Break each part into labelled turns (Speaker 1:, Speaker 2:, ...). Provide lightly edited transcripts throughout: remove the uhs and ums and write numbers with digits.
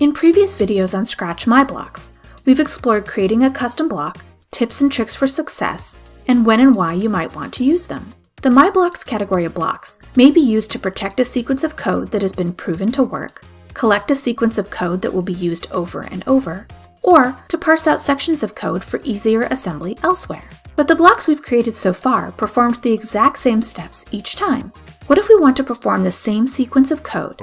Speaker 1: In previous videos on Scratch My Blocks, we've explored creating a custom block, tips and tricks for success, and when and why you might want to use them. The My Blocks category of blocks may be used to protect a sequence of code that has been proven to work, collect a sequence of code that will be used over and over, or to parse out sections of code for easier assembly elsewhere. But the blocks we've created so far performed the exact same steps each time. What if we want to perform the same sequence of code,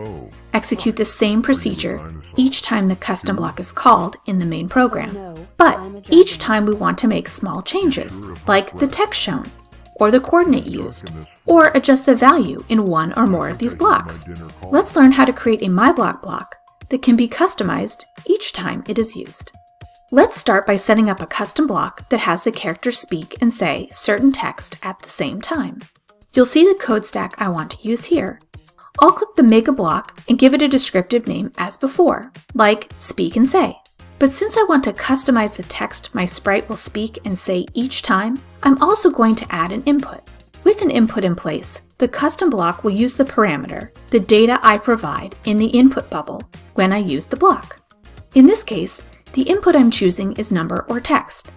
Speaker 1: execute the same procedure each time the custom block is called in the main program, but each time we want to make small changes, like the text shown, or the coordinate used, or adjust the value in one or more of these blocks? Let's learn how to create a MyBlock block that can be customized each time it is used. Let's start by setting up a custom block that has the characters speak and say certain text at the same time. You'll see the code stack I want to use here. I'll click the Make a Block and give it a descriptive name as before, like Speak and Say. But since I want to customize the text my sprite will speak and say each time, I'm also going to add an input. With an input in place, the custom block will use the parameter, the data I provide in the input bubble, when I use the block. In this case, the input I'm choosing is number or text.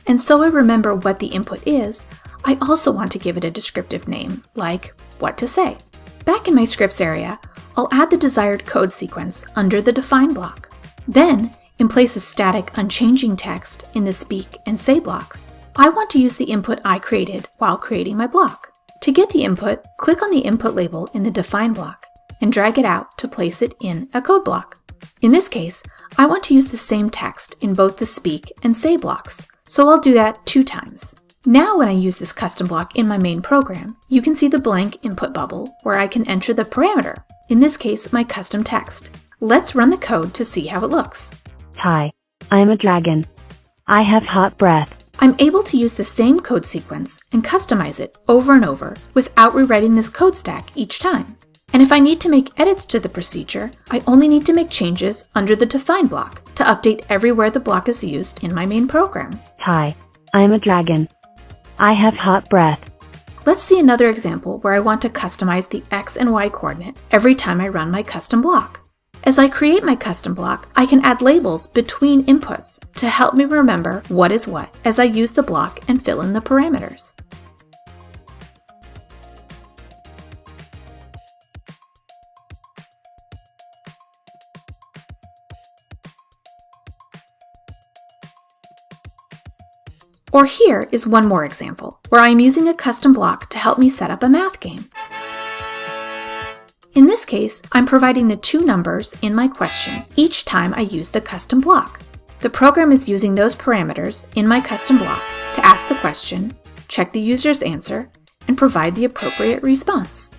Speaker 1: And so I remember what the input is, I also want to give it a descriptive name, like what to say. Back in my scripts area, I'll add the desired code sequence under the define block. Then, in place of static unchanging text in the speak and say blocks, I want to use the input I created while creating my block. To get the input, click on the input label in the define block and drag it out to place it in a code block. In this case, I want to use the same text in both the speak and say blocks, so I'll do that 2 times. Now when I use this custom block in my main program, you can see the blank input bubble where I can enter the parameter, in this case my custom text. Let's run the code to see how it looks.
Speaker 2: Hi, I'm a dragon. I have hot breath.
Speaker 1: I'm able to use the same code sequence and customize it over and over without rewriting this code stack each time. And if I need to make edits to the procedure, I only need to make changes under the define block to update everywhere the block is used in my main program.
Speaker 2: Hi, I'm a dragon. I have hot breath.
Speaker 1: Let's see another example where I want to customize the X and Y coordinate every time I run my custom block. As I create my custom block, I can add labels between inputs to help me remember what is what as I use the block and fill in the parameters. Or here is one more example, where I am using a custom block to help me set up a math game. In this case, I'm providing the 2 numbers in my question each time I use the custom block. The program is using those parameters in my custom block to ask the question, check the user's answer, and provide the appropriate response.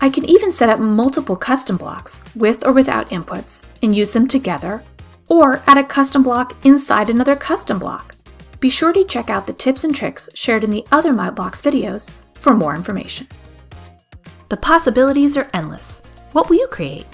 Speaker 1: I can even set up multiple custom blocks with or without inputs and use them together, or add a custom block inside another custom block. Be sure to check out the tips and tricks shared in the other My Blocks videos for more information. The possibilities are endless. What will you create?